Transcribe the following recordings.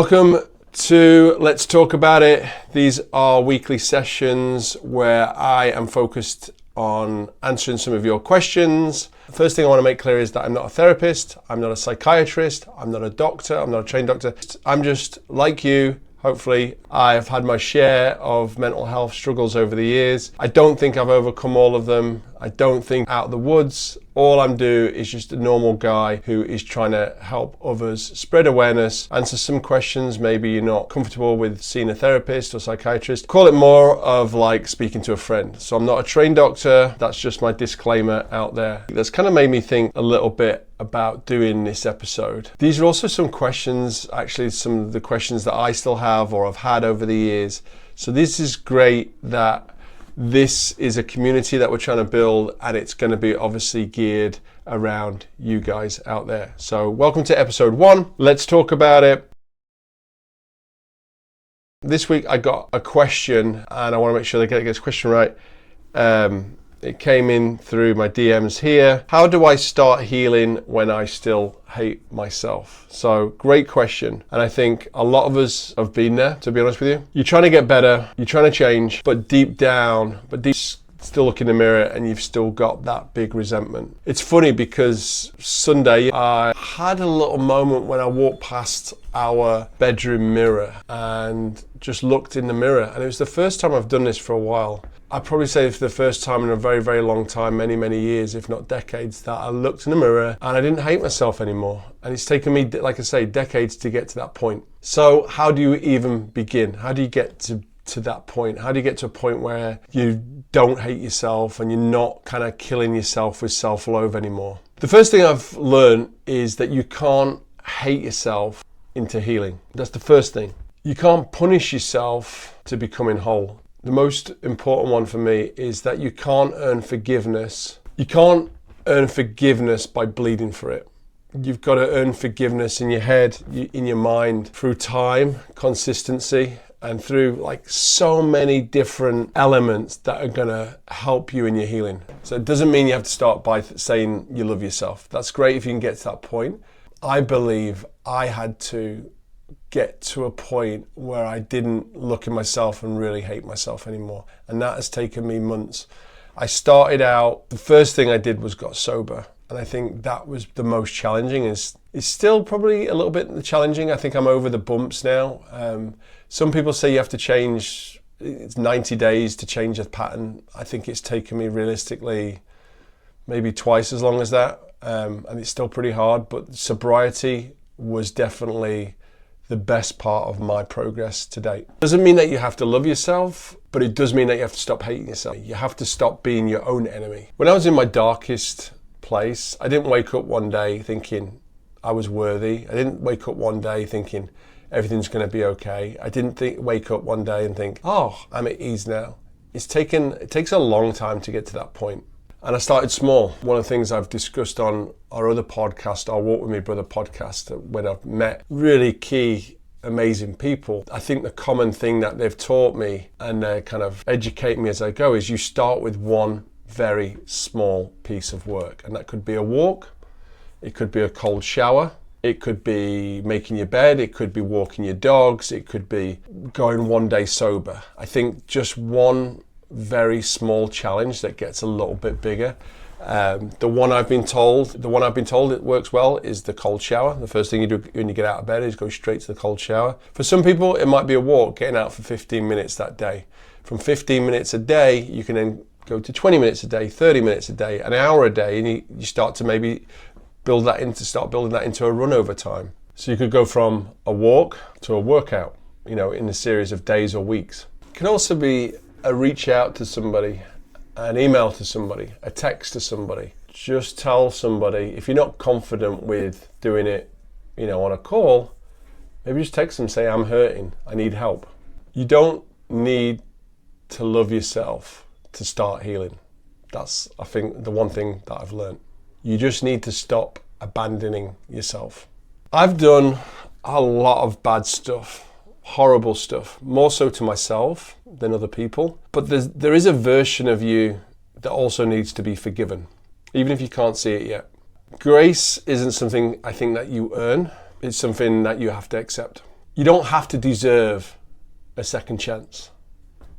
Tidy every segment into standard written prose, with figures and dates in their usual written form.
Welcome to Let's Talk About It. These are weekly sessions where I am focused on answering some of your questions. The first thing I want to make clear is that I'm not a therapist, I'm not a psychiatrist, I'm not a doctor, I'm not a trained doctor. I'm just like you. Hopefully, I've had my share of mental health struggles over the years. I don't think I've overcome all of them. I don't think out of the woods. All I'm doing is just a normal guy who is trying to help others spread awareness, answer some questions. Maybe you're not comfortable with seeing a therapist or psychiatrist. Call it more of like speaking to a friend. So I'm not a trained doctor. That's just my disclaimer out there. That's kind of made me think a little bit about doing this episode. These are also some questions, actually some of the questions that I still have or have had over the years. So this is great that this is a community that we're trying to build, and it's going to be obviously geared around you guys out there. So welcome to episode 1. Let's talk about it. This week I got a question, and I want to make sure I get this question right. It came in through my DMs here. How do I start healing when I still hate myself? So great question. And I think a lot of us have been there, to be honest with you. You're trying to get better, you're trying to change, but deep down, still look in the mirror and you've still got that big resentment. It's funny because Sunday I had a little moment when I walked past our bedroom mirror and just looked in the mirror. And it was the first time I've done this for a while. I'd probably say for the first time in a very, very long time, many, many years, if not decades, that I looked in the mirror and I didn't hate myself anymore. And it's taken me, like I say, decades to get to that point. So how do you even begin? How do you get to that point? How do you get to a point where you don't hate yourself and you're not kind of killing yourself with self-loathe anymore? The first thing I've learned is that you can't hate yourself into healing. That's the first thing. You can't punish yourself to becoming whole. The most important one for me is that you can't earn forgiveness. You can't earn forgiveness by bleeding for it. You've got to earn forgiveness in your head, in your mind, through time, consistency, and through like so many different elements that are going to help you in your healing. So it doesn't mean you have to start by saying you love yourself. That's great if you can get to that point. I believe I had to get to a point where I didn't look at myself and really hate myself anymore. And that has taken me months. I started out, the first thing I did was got sober. And I think that was the most challenging. It's still probably a little bit challenging. I think I'm over the bumps now. Some people say you have to change, it's 90 days to change a pattern. I think it's taken me realistically maybe twice as long as that. And it's still pretty hard, but sobriety was definitely the best part of my progress to date. Doesn't mean that you have to love yourself, but it does mean that you have to stop hating yourself. You have to stop being your own enemy. When I was in my darkest place, I didn't wake up one day thinking I was worthy. I didn't wake up one day thinking everything's going to be okay. I didn't wake up one day and think, oh, I'm at ease now. It takes a long time to get to that point. And I started small. One of the things I've discussed on our other podcast, our Walk With Me Brother podcast, when I've met really key, amazing people, I think the common thing that they've taught me and they kind of educate me as I go is you start with one very small piece of work. And that could be a walk, it could be a cold shower, it could be making your bed, it could be walking your dogs, it could be going one day sober. I think just one very small challenge that gets a little bit bigger. The one I've been told it works well is the cold shower. The first thing you do when you get out of bed is go straight to the cold shower. For some people, it might be a walk, getting out for 15 minutes that day. From 15 minutes a day, you can then go to 20 minutes a day, 30 minutes a day, an hour a day, and you start to maybe building that into a run over time. So you could go from a walk to a workout, in a series of days or weeks. It can also be a reach out to somebody, an email to somebody, a text to somebody. Just tell somebody, if you're not confident with doing it, on a call, maybe just text them, say, I'm hurting, I need help. You don't need to love yourself to start healing. That's, I think, the one thing that I've learned. You just need to stop abandoning yourself. I've done a lot of bad stuff. Horrible stuff, more so to myself than other people. But there is a version of you that also needs to be forgiven, even if you can't see it yet. Grace isn't something I think that you earn. It's something that you have to accept. You don't have to deserve a second chance.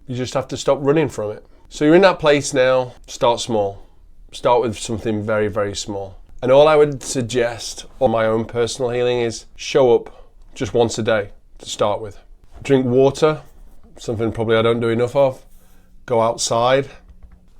You just have to stop running from it. So you're in that place now. Start small. Start with something very, very small. And all I would suggest on my own personal healing is show up just once a day to start with. Drink water, something probably I don't do enough of. Go outside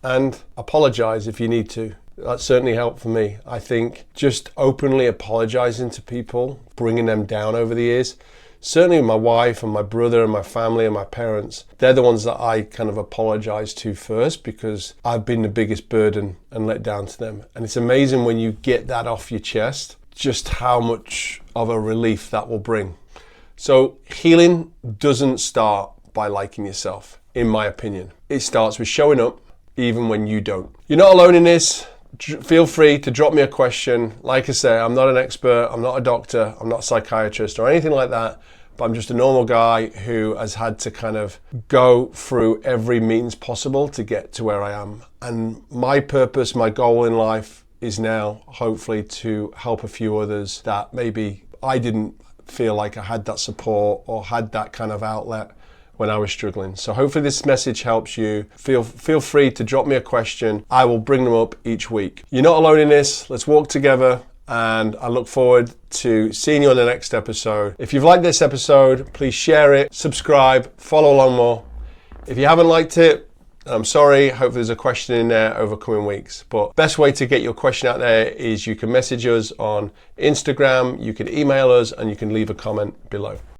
and apologize if you need to. That certainly helped for me. I think just openly apologizing to people, bringing them down over the years. Certainly my wife and my brother and my family and my parents, they're the ones that I kind of apologize to first because I've been the biggest burden and let down to them. And it's amazing when you get that off your chest, just how much of a relief that will bring. So healing doesn't start by liking yourself, in my opinion. It starts with showing up even when you don't. You're not alone in this. Feel free to drop me a question. Like I say, I'm not an expert, I'm not a doctor, I'm not a psychiatrist or anything like that, but I'm just a normal guy who has had to kind of go through every means possible to get to where I am. And my purpose, my goal in life is now hopefully to help a few others that maybe I didn't feel like I had that support or had that kind of outlet when I was struggling. So hopefully this message helps you. Feel free to drop me a question. I will bring them up each week. You're not alone in this. Let's walk together, and I look forward to seeing you on the next episode. If you've liked this episode, please share it, subscribe, follow along more. If you haven't liked it, I'm sorry. Hope there's a question in there over coming weeks. But best way to get your question out there is you can message us on Instagram, you can email us, and you can leave a comment below.